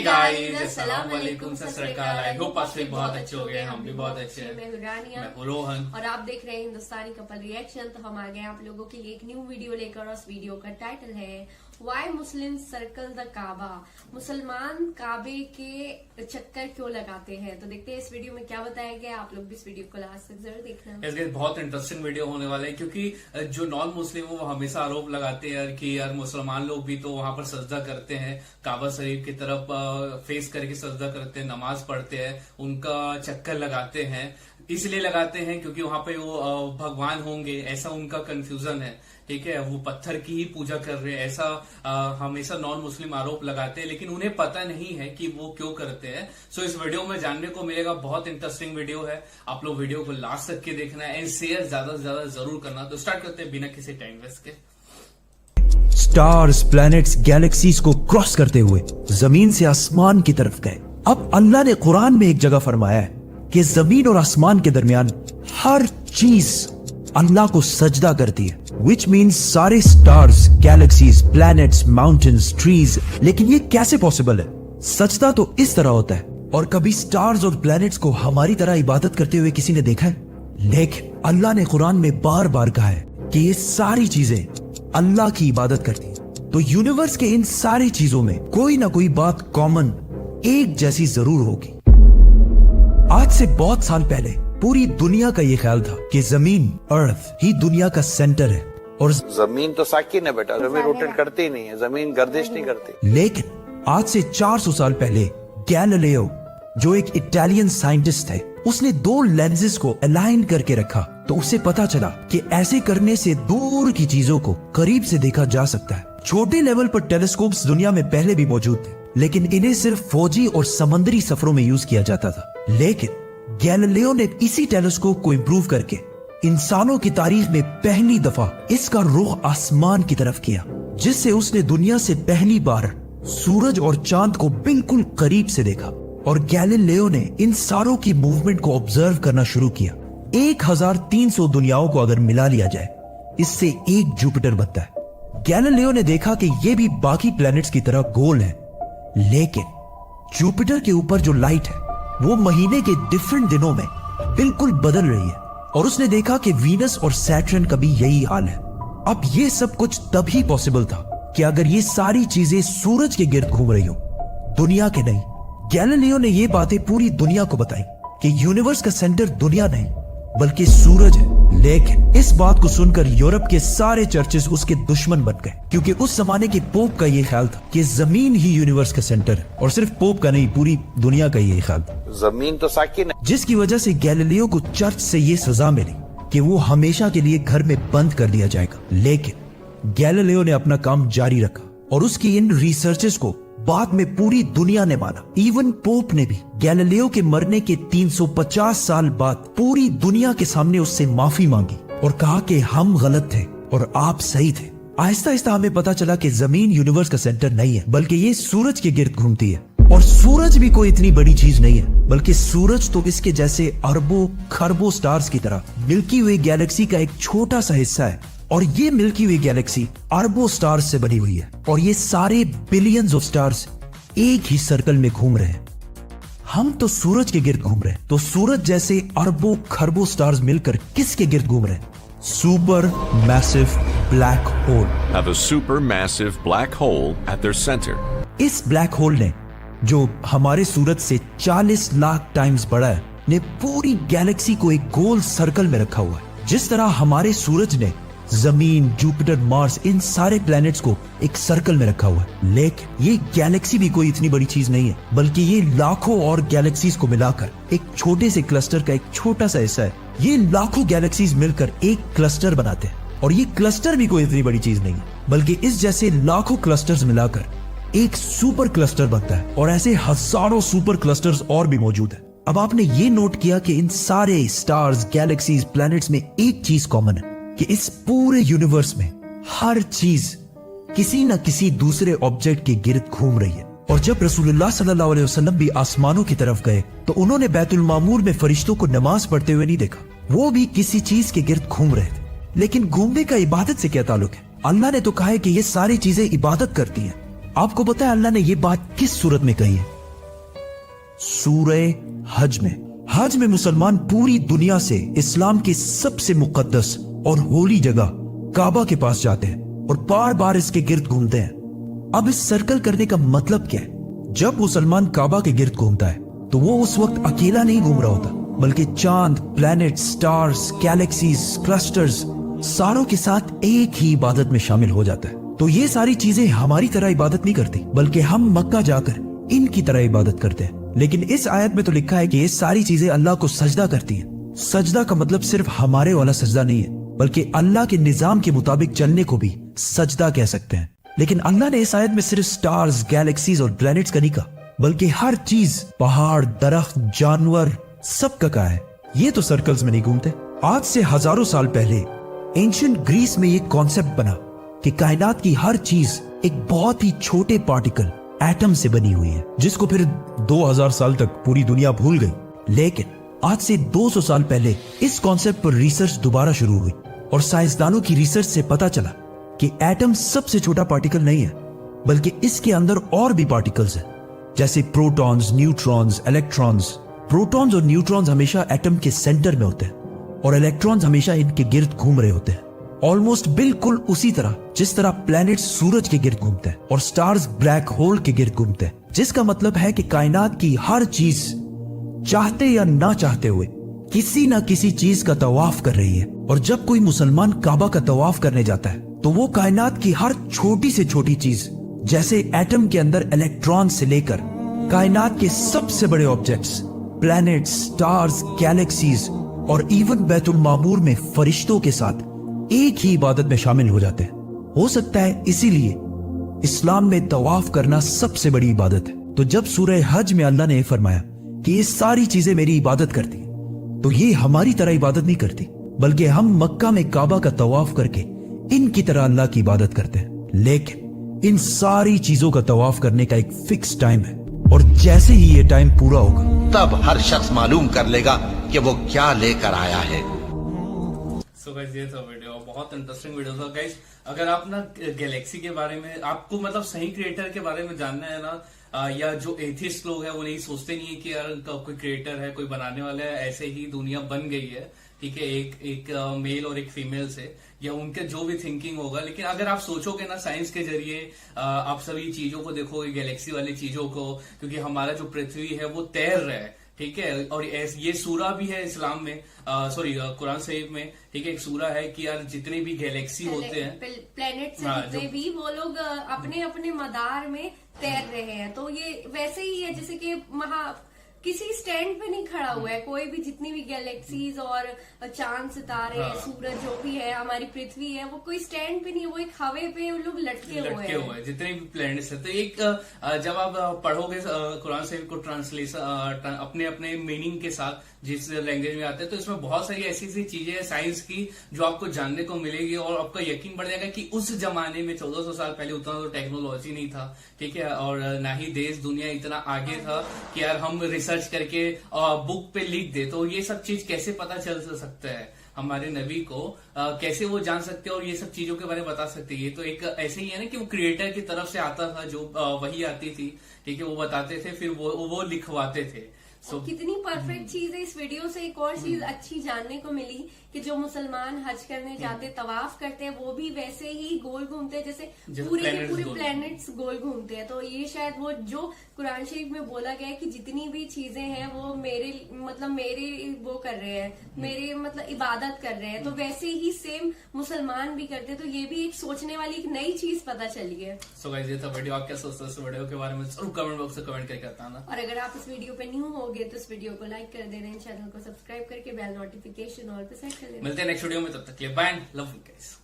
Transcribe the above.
Guys, अस्सलाम वालेकुम, सत श्री अकाल। आई होप आप सभी बहुत अच्छे हो गए, हम भी बहुत अच्छे हैं। मैं हूं रानिया, मैं हूं रोहन और आप देख रहे हैं हिंदुस्तानी कपल रिएक्शन। तो हम आ गए आप लोगों के लिए एक न्यू वीडियो लेकर, और उस वीडियो का टाइटल है व्हाई मुस्लिम सर्कल द काबा। मुसलमान काबे के चक्कर क्यों लगाते हैं। तो देखते हैं इस वीडियो में क्या बताया गया। आप लोग भी इस वीडियो को लास्ट तक जरूर देखना। इसके बहुत इंटरेस्टिंग वीडियो होने वाला है, क्योंकि जो नॉन मुस्लिम है वो हमेशा आरोप लगाते हैं कि यार मुसलमान लोग भी तो वहां पर सजदा करते हैं, काबा शरीफ की तरफ फेस करके सजदा करते हैं, नमाज पढ़ते हैं, उनका चक्कर लगाते हैं। इसलिए लगाते हैं क्योंकि वहां पे वो भगवान होंगे, ऐसा उनका कंफ्यूजन है। ठीक है, वो पत्थर की ही पूजा कर रहे हैं, ऐसा हमेशा नॉन मुस्लिम आरोप लगाते हैं, लेकिन उन्हें पता नहीं है कि वो क्यों करते हैं। सो इस वीडियो में जानने को मिलेगा। बहुत इंटरेस्टिंग वीडियो है, आप लोग वीडियो को लास्ट तक के देखना है एंड शेयर ज्यादा से ज्यादा जरूर करना। तो स्टार्ट करते हैं बिना किसी टाइम वेस्ट के। स्टार्स, प्लैनेट्स, गैलेक्सीज को क्रॉस करते हुए जमीन से आसमान की तरफ गए। अब अल्लाह ने कुरान में एक जगह फरमाया है कि जमीन और आसमान के दरमियान हर चीज अल्लाह को सजदा करती है, विच मीन्स सारे stars, galaxies, planets, mountains, trees. लेकिन ये कैसे पॉसिबल है? सजदा तो इस तरह होता है। और कभी स्टार्स और प्लैनेट्स को हमारी तरह इबादत करते हुए किसी ने देखा है? लेकिन अल्लाह ने कुरान में बार बार कहा है कि ये सारी चीजें अल्लाह की इबादत करती है। तो यूनिवर्स के इन सारी चीजों में कोई ना कोई बात कॉमन, एक जैसी जरूर होगी। आज से बहुत साल पहले पूरी दुनिया का ये ख्याल था कि जमीन, अर्थ ही दुनिया का सेंटर है। और जमीन तो साकिन है बेटा, जमीन रोटेट करती ही नहीं है, जमीन गर्दिश नहीं करती। लेकिन आज से 400 साल पहले गैलीलियो, जो एक इटालियन साइंटिस्ट थे, उसने दो लेंसेज को अलाइन करके रखा। तो उसे पता चला कि ऐसे करने से दूर की चीजों को करीब से देखा जा सकता है। छोटे लेवल पर टेलीस्कोप्स दुनिया में पहले भी मौजूद थे, लेकिन इन्हें सिर्फ फौजी और समंदरी सफरों में यूज किया जाता था। लेकिन गैलीलियो ने इसी टेलीस्कोप को इंप्रूव करके इंसानों की तारीख में पहली दफा इसका रुख आसमान की तरफ किया, जिससे उसने दुनिया से पहली बार सूरज और चांद को बिल्कुल करीब से देखा। और गैलीलियो ने इन सारों की मूवमेंट को ऑब्जर्व करना शुरू किया। 1300 दुनियाओं को अगर मिला लिया जाए, इससे एक जुपिटर बनता है। गैलीलियो ने देखा कि ये भी बाकी प्लैनेट्स की तरह गोल है, लेकिन जुपिटर के ऊपर जो लाइट है वो महीने के डिफरेंट दिनों में बिल्कुल बदल रही है। और उसने देखा कि वीनस और सैटर्न का भी यही हाल है। अब ये सब कुछ तभी पॉसिबल था कि अगर ये सारी चीजें सूरज के गिर्द घूम रही हो, दुनिया के नहीं। गैलीलियो ने ये बातें पूरी दुनिया को बताई कि यूनिवर्स का सेंटर दुनिया नहीं बल्कि सूरज है। लेकिन इस बात को सुनकर यूरोप के सारे चर्चेस उसके दुश्मन बन गए, क्योंकि उस जमाने के पोप का ये ख्याल था कि जमीन ही यूनिवर्स का सेंटर है। और सिर्फ पोप का नहीं, पूरी दुनिया का ये ख्याल था। जमीन तो साकिन है। जिसकी वजह से गैलीलियो को चर्च से ये सजा मिली कि वो हमेशा के लिए घर में बंद कर दिया जाएगा। लेकिन गैलीलियो ने अपना काम जारी रखा, और उसकी इन रिसर्चेस को बाद में पूरी दुनिया ने माना। इवन पोप ने भी गैलीलियो के मरने के 350 साल बाद पूरी दुनिया के सामने उससे माफी मांगी और कहा कि हम गलत थे और आप सही थे। आहिस्ता आहिस्ता हमें पता चला कि जमीन यूनिवर्स का सेंटर नहीं है, बल्कि ये सूरज के गिर्द घूमती है। और सूरज भी कोई इतनी बड़ी चीज नहीं है, बल्कि सूरज तो इसके जैसे अरबों खरबों स्टार्स की तरह मिल्की वे गैलेक्सी का एक छोटा सा हिस्सा है। और ये मिल्की वे गैलेक्सी अरबों स्टार्स से बनी हुई है, और ये सारे बिलियंस ऑफ स्टार्स एक ही सर्कल में घूम रहे हैं। हम तो सूरज के गिर्द घूम रहे हैं, तो सूरज जैसे अरबों खरबों स्टार्स मिलकर किसके गिर्द घूम रहे हैं? Super massive black hole. Have a supermassive black hole at their center. इस ब्लैक होल ने, जो हमारे सूरज से 40 लाख टाइम्स बड़ा है, ने पूरी गैलेक्सी को एक गोल सर्कल में रखा हुआ है। जिस तरह हमारे सूरज ने जमीन, जुपिटर, मार्स, इन सारे प्लैनेट्स को एक सर्कल में रखा हुआ है। लेकिन ये गैलेक्सी भी कोई इतनी बड़ी चीज नहीं है, बल्कि ये लाखों और गैलेक्सीज को मिलाकर एक छोटे से क्लस्टर का एक छोटा सा हिस्सा है। ये लाखों गैलेक्सीज मिलकर एक क्लस्टर बनाते हैं, और ये क्लस्टर भी कोई इतनी बड़ी चीज नहीं है, बल्कि इस जैसे लाखों क्लस्टर्स मिलाकर एक सुपर क्लस्टर बनता है। और ऐसे हजारों सुपर क्लस्टर्स और भी मौजूद है। अब आपने ये नोट किया कि इन सारे स्टार्स, गैलेक्सीज, प्लैनेट्स में एक चीज कॉमन है कि इस पूरे यूनिवर्स में हर चीज किसी न किसी दूसरे ऑब्जेक्ट के गिर्द घूम रही है। और जब रसूलुल्लाह सल्लल्लाहु अलैहि वसल्लम भी आसमानों की तरफ गए, तो उन्होंने बैतुल मामूर में फरिश्तों को नमाज पढ़ते हुए नहीं देखा, वो भी किसी चीज के गिर्द घूम रहे थे। लेकिन घूमने का इबादत से क्या ताल्लुक है? अल्लाह ने तो कहा है कि ये सारी चीजें इबादत करती हैं। आपको पता है अल्लाह ने ये बात किस सूरत में कही है? सूरह हज में। हज में मुसलमान पूरी दुनिया से इस्लाम की सबसे मुकद्दस और होली जगह काबा के पास जाते हैं और बार बार इसके गिर्द घूमते हैं। अब इस सर्कल करने का मतलब क्या है? जब मुसलमान काबा के गिर्द घूमता है तो वो उस वक्त अकेला नहीं घूम रहा होता, बल्कि चांद, प्लैनेट, स्टार्स, गैलेक्सीज, क्लस्टर्स सारों के साथ एक ही इबादत में शामिल हो जाता है। तो ये सारी चीजें हमारी तरह इबादत नहीं करती, बल्कि हम मक्का जाकर इनकी तरह इबादत करते हैं। लेकिन इस आयत में तो लिखा है कि ये सारी चीजें अल्लाह को सजदा करती हैं। सजदा का मतलब सिर्फ हमारे वाला सजदा नहीं है, बल्कि अल्लाह के निजाम के मुताबिक चलने को भी सजदा कह सकते हैं। लेकिन अल्लाह ने इस आयत में सिर्फ स्टार्स, गैलेक्सीज और प्लैनेट्स का नहीं कहा, बल्कि हर चीज, पहाड़, दरख्त, जानवर, सबका कहा है। ये तो सर्कल्स में नहीं घूमते। आज से हजारों साल पहले एंशिएंट ग्रीस में ये कॉन्सेप्ट बना कि कायनात की हर चीज एक बहुत ही छोटे पार्टिकल, एटम से बनी हुई है, जिसको फिर 2000 साल तक पूरी दुनिया भूल गई। लेकिन आज से 200 साल पहले इस कॉन्सेप्ट पर रिसर्च दोबारा शुरू हुई और साइंसदानों की रिसर्च से पता चला कि एटम सबसे छोटा पार्टिकल नहीं है, बल्कि इसके अंदर और भी पार्टिकल्स हैं, जैसे प्रोटॉन्स, न्यूट्रॉन्स, इलेक्ट्रॉन्स। प्रोटॉन्स और न्यूट्रॉन्स हमेशा एटम के सेंटर में होते हैं और इलेक्ट्रॉन्स हमेशा इनके गिर्द घूम रहे होते हैं, ऑलमोस्ट बिल्कुल उसी तरह जिस तरह प्लैनेट्स सूरज के गिर्द घूमते हैं और स्टार्स ब्लैक होल के गिर्द घूमते हैं। जिसका मतलब है कि कायनात की हर चीज चाहते या ना चाहते हुए किसी ना किसी चीज का तवाफ कर रही है। और जब कोई मुसलमान काबा का तवाफ करने जाता है तो वो कायनात की हर छोटी से छोटी चीज, जैसे एटम के अंदर इलेक्ट्रॉन से लेकर कायनात के सबसे बड़े ऑब्जेक्ट्स, प्लैनेट्स, स्टार्स, गैलेक्सीज और इवन बैतुल मामूर में फरिश्तों के साथ एक ही इबादत में शामिल हो जाते हैं। हो सकता है इसीलिए इस्लाम में तवाफ करना सबसे बड़ी इबादत है। तो जब सूरह हज में अल्लाह ने फरमाया कि ये सारी चीजें मेरी इबादत करती हैं, तो ये हमारी तरह इबादत नहीं करती, बल्कि हम मक्का में काबा का तवाफ करके इनकी तरह अल्लाह की इबादत करते हैं। लेकिन इन सारी चीजों का तवाफ करने का एक फिक्स टाइम है और जैसे ही ये टाइम पूरा होगा तब हर शख्स मालूम कर लेगा कि वो क्या लेकर आया है। सो गाइस ये था वीडियो, बहुत इंटरेस्टिंग वीडियो था गाइस। अगर आप ना गैलेक्सी के बारे में, आपको मतलब सही क्रिएटर के बारे में जानना है ना, या जो एथिस्ट लोग हैं वो नहीं सोचते नहीं है कि यार कोई क्रिएटर है, कोई बनाने वाला है, ऐसे ही दुनिया बन गई है, ठीक है, एक मेल और एक फीमेल से, या उनके जो भी थिंकिंग होगा। लेकिन अगर आप सोचोगे ना साइंस के जरिए, आप सभी चीजों को देखोगे, गैलेक्सी वाली चीजों को, क्योंकि हमारा जो पृथ्वी है वो तैर रहा है, ठीक है। और ये सूरा भी है इस्लाम में, सॉरी कुरान शरीफ में, ठीक है, एक सूरा है कि यार जितने भी गैलेक्सी होते हैं, प्लेनेट से जितने भी, वो लोग अपने अपने मदार में तैर रहे हैं। तो ये वैसे ही है जैसे कि किसी स्टैंड पे नहीं खड़ा हुआ है कोई भी, जितनी भी गैलेक्सीज और चांद, सितारे, सूरज जो भी है, हमारी पृथ्वी है, वो कोई स्टैंड पे नहीं है, वो एक हवे पे उन लोग लटके हुए हैं जितने भी प्लैनेट्स है। तो एक जब आप पढ़ोगे कुरान शरीफ को ट्रांसलेशन अपने अपने मीनिंग के साथ, जिस लैंग्वेज में आते हैं, तो इसमें बहुत सारी ऐसी ऐसी चीजें हैं साइंस की जो आपको जानने को मिलेगी और आपका यकीन बढ़ जाएगा कि उस जमाने में 1400 साल पहले उतना तो टेक्नोलॉजी नहीं था, ठीक है, और ना ही देश दुनिया इतना आगे था कि यार हम रिसर्च करके बुक पे लिख दे। तो ये सब चीज कैसे पता चल सकता है हमारे नबी को, कैसे वो जान सकते हैं और ये सब चीजों के बारे में बता सकते हैं। ये तो एक ऐसे ही है ना कि वो क्रिएटर की तरफ से आता था, जो वही आती थी, ठीक है, वो बताते थे, फिर वो लिखवाते थे। कितनी परफेक्ट चीज है। इस वीडियो से एक और चीज अच्छी जानने को मिली कि जो मुसलमान हज करने जाते, तवाफ करते हैं, वो भी वैसे ही गोल घूमते हैं जैसे पूरे के पूरे प्लैनेट्स गोल घूमते हैं। तो ये शायद वो जो कुरान शरीफ में बोला गया है कि जितनी भी चीजें हैं वो मेरे वो कर रहे हैं, मेरे मतलब इबादत कर रहे हैं, तो वैसे ही सेम मुसलमान भी करते हैं। तो ये भी एक सोचने वाली एक नई चीज पता चली है। सो गाइस ये था वीडियो, आप क्या सोचते हो इस वीडियो के बारे में जरूर कमेंट बॉक्स में कमेंट करके बताना। और अगर आप इस वीडियो पे न्यू होगे तो इस वीडियो को लाइक कर देना, चैनल को सब्सक्राइब करके बेल नोटिफिकेशन ऑल पे सेट कर देना। मिलते हैं नेक्स्ट वीडियो में, तब तक के लिए बाय, लव यू गाइस।